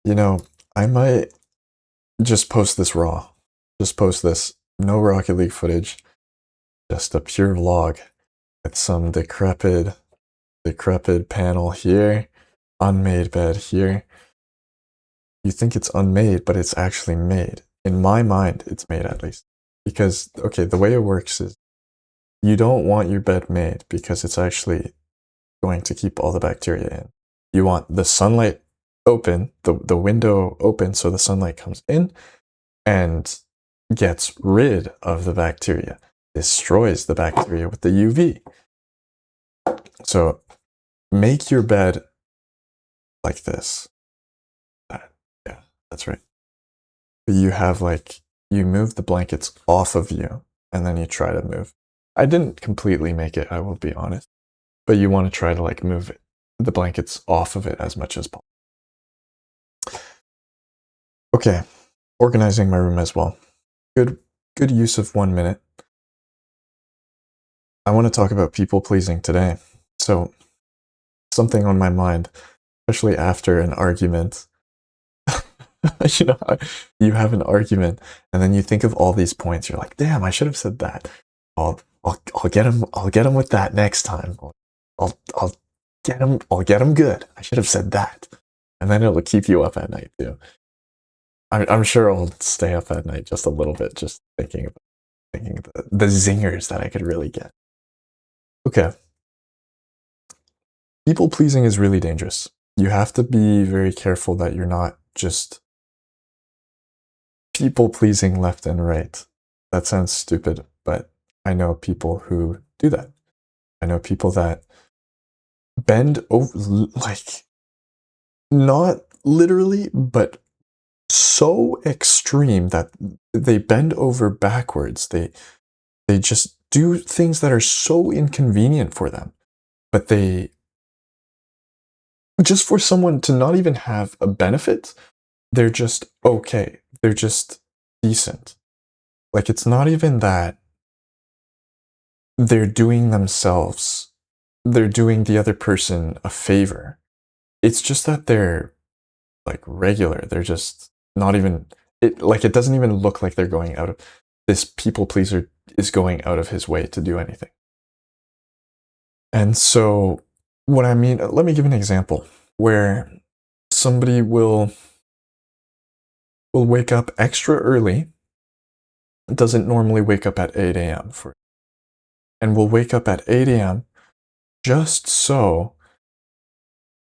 You know, I might just post this raw. Just post this. No Rocket League footage. Just a pure vlog with some decrepit panel here, unmade bed here. You think it's unmade, but it's actually made. In my mind, it's made at least. Because, okay, the way it works is you don't want your bed made because it's actually going to keep all the bacteria in. You want the sunlight open, the window open so the sunlight comes in and gets rid of the bacteria, destroys the bacteria with the UV. So make your bed like this. Yeah, that's right. You have you move the blankets off of you and then you try to move. I didn't completely make it, I will be honest, but you want to try to move the blankets off of it as much as possible. Okay, organizing my room as well. Good use of 1 minute. I want to talk about people pleasing today. So, something on my mind, especially after an argument. You know, you have an argument, and then you think of all these points. You're like, "Damn, I should have said that. I'll get him. I'll get him with that next time. I'll get him. I'll get him good. I should have said that." And then it'll keep you up at night too. I'm sure I'll stay up at night just a little bit, just thinking the zingers that I could really get. Okay. People pleasing is really dangerous. You have to be very careful that you're not just people pleasing left and right. That sounds stupid, but I know people who do that. I know people that bend over, not literally, but so extreme that they bend over backwards. They just do things that are so inconvenient for them, but they just for someone to not even have a benefit, they're just okay. They're just decent. Like, it's not even that they're doing themselves, they're doing the other person a favor. It's just that they're regular. They're just not even, it doesn't even look like they're going out of, this people pleaser is going out of his way to do anything. And so, what I mean, let me give an example where somebody will wake up extra early, doesn't normally wake up at 8 a.m. and will wake up at 8 a.m. just so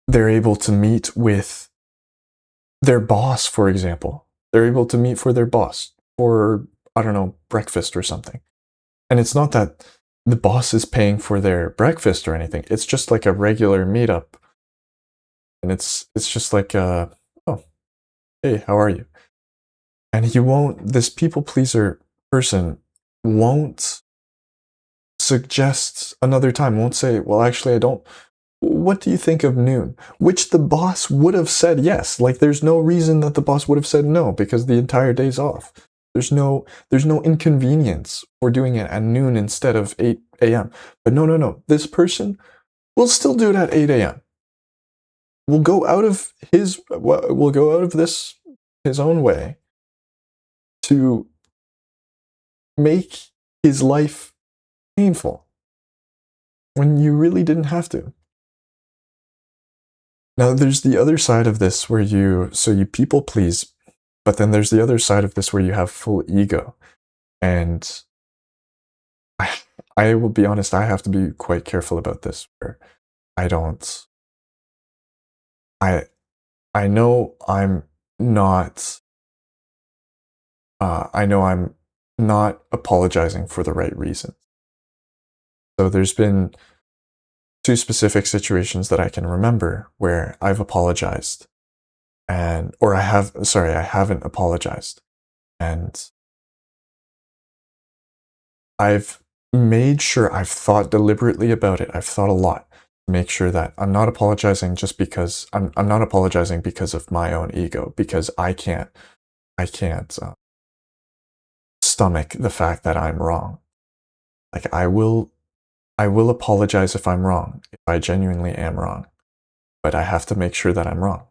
they're able to meet with their boss, for example. They're able to meet for their boss for, I don't know, breakfast or something. And it's not that the boss is paying for their breakfast or anything. It's just like a regular meetup. And it's just like, oh, hey, how are you? And this people pleaser person won't suggest another time, won't say, well, actually, I don't. What do you think of noon? Which the boss would have said yes. Like, there's no reason that the boss would have said no because the entire day's off. There's no inconvenience for doing it at noon instead of 8 a.m. But no. This person will still do it at 8 a.m. We'll go out of his own way to make his life painful when you really didn't have to. Now, there's the other side of this where you people please, but then there's the other side of this where you have full ego. And I will be honest, I have to be quite careful about this, where I don't, I know I'm not, I know I'm not apologizing for the right reason. So there's been two specific situations that I can remember where I've apologized I haven't apologized. And I've made sure, I've thought deliberately about it. I've thought a lot to make sure that I'm not apologizing just because I'm not apologizing because of my own ego, because I can't stomach the fact that I'm wrong. Like, I will apologize if I'm wrong, if I genuinely am wrong, but I have to make sure that I'm wrong.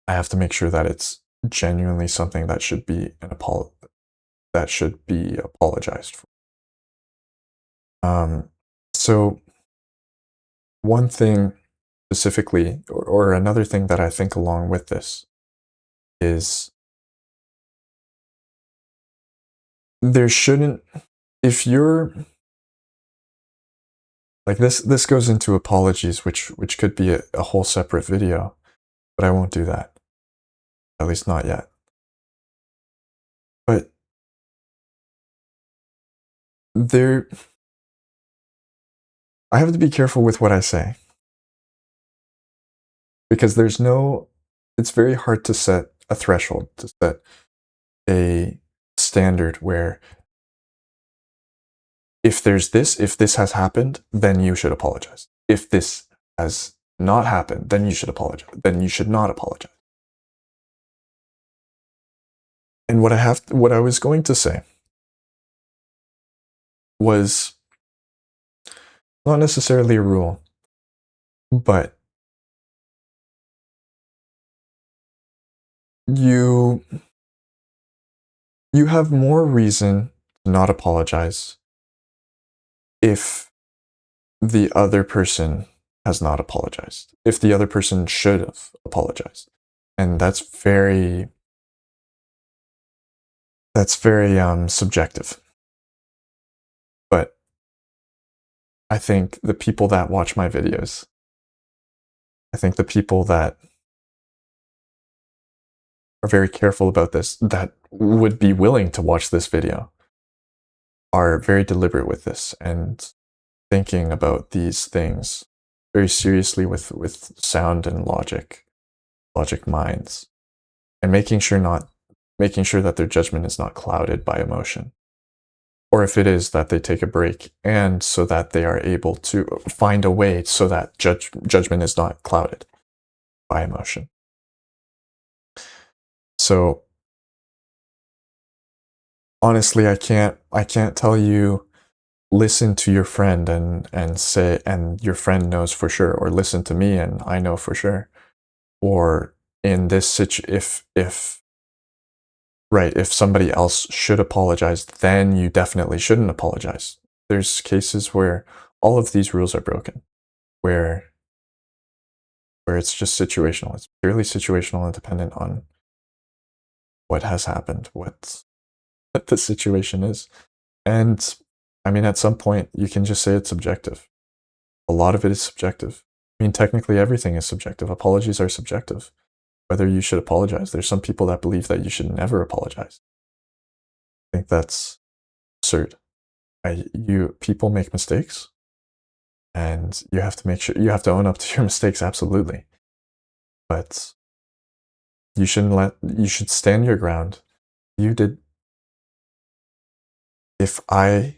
I have to make sure that it's genuinely something that should be apologized for. So one thing specifically, or another thing that I think along with this is there shouldn't, if you're like this goes into apologies, which could be a whole separate video, but I won't do that. At least not yet. But I have to be careful with what I say. Because it's very hard to set a threshold, to set a standard where if this has happened, then you should apologize. If this has not happened, then you should apologize. Then you should not apologize. And what I was going to say was not necessarily a rule, but you have more reason to not apologize if the other person has not apologized, if the other person should have apologized. And that's very subjective. But I think the people that watch my videos, I think the people that are very careful about this, that would be willing to watch this video, are very deliberate with this and thinking about these things very seriously with sound and logic minds, and making sure that their judgment is not clouded by emotion. Or if it is, that they take a break, and so that they are able to find a way so that judgment is not clouded by emotion. So honestly, I can't tell you listen to your friend and say, and your friend knows for sure, or listen to me and I know for sure. Or in this if somebody else should apologize, then you definitely shouldn't apologize. There's cases where all of these rules are broken, where it's just situational. It's purely situational and dependent on what has happened, what the situation is. And I mean, at some point, you can just say it's subjective. A lot of it is subjective. I mean, technically everything is subjective. Apologies are subjective. Whether you should apologize. There's some people that believe that you should never apologize. I think that's absurd. People make mistakes, and you have to own up to your mistakes, absolutely. But you should stand your ground. If I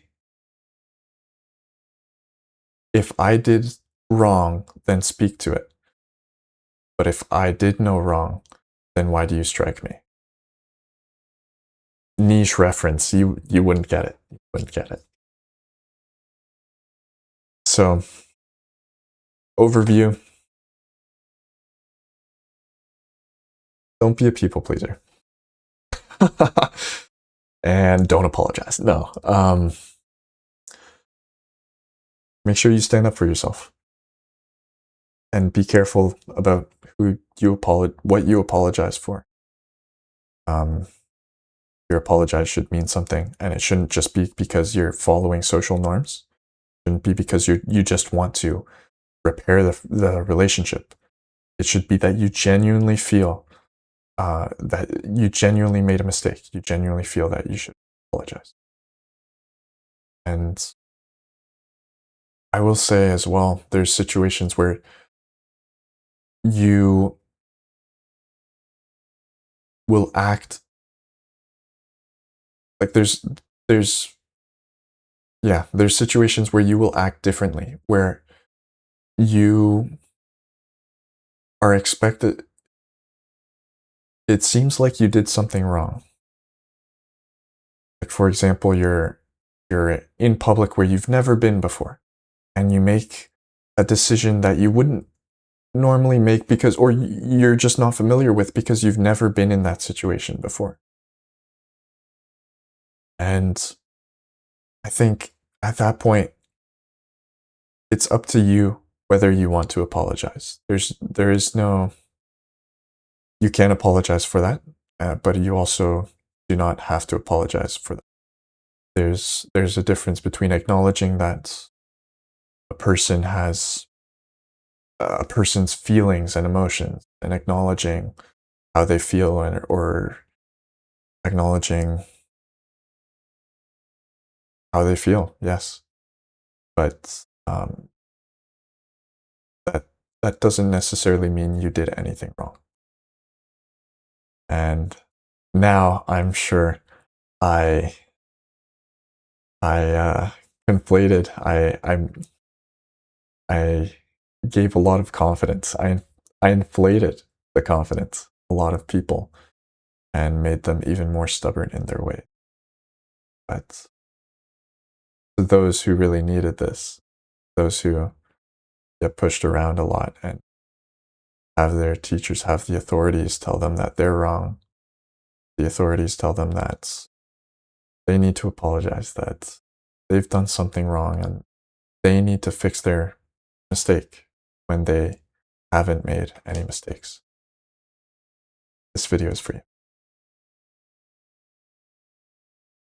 did wrong, then speak to it. But if I did no wrong, then why do you strike me? Niche reference, you wouldn't get it. You wouldn't get it. So, overview. Don't be a people pleaser. And don't apologize. No. Make sure you stand up for yourself. And be careful about what you apologize for. Your apologize should mean something, and it shouldn't just be because you're following social norms. It shouldn't be because you just want to repair the relationship. It should be that you genuinely feel that you genuinely made a mistake. You genuinely feel that you should apologize. And I will say as well, there's situations where you will act like there's situations where you will act differently, where you are expected. It seems like you did something wrong. Like, for example, you're in public where you've never been before, and you make a decision that you wouldn't normally make because, or you're just not familiar with because you've never been in that situation before. And I think at that point, it's up to you whether you want to apologize. There is no, you can apologize for that, but you also do not have to apologize for that. There's a difference between acknowledging that a person has a person's feelings and emotions and acknowledging how they feel, or acknowledging how they feel, yes. But that doesn't necessarily mean you did anything wrong. And now I'm sure I conflated. I gave a lot of confidence. I inflated the confidence a lot of people and made them even more stubborn in their way. But to those who really needed this, those who get pushed around a lot and have their teachers, have the authorities tell them that they're wrong, the authorities tell them that they need to apologize, that they've done something wrong and they need to fix their mistake when they haven't made any mistakes. This video is for you.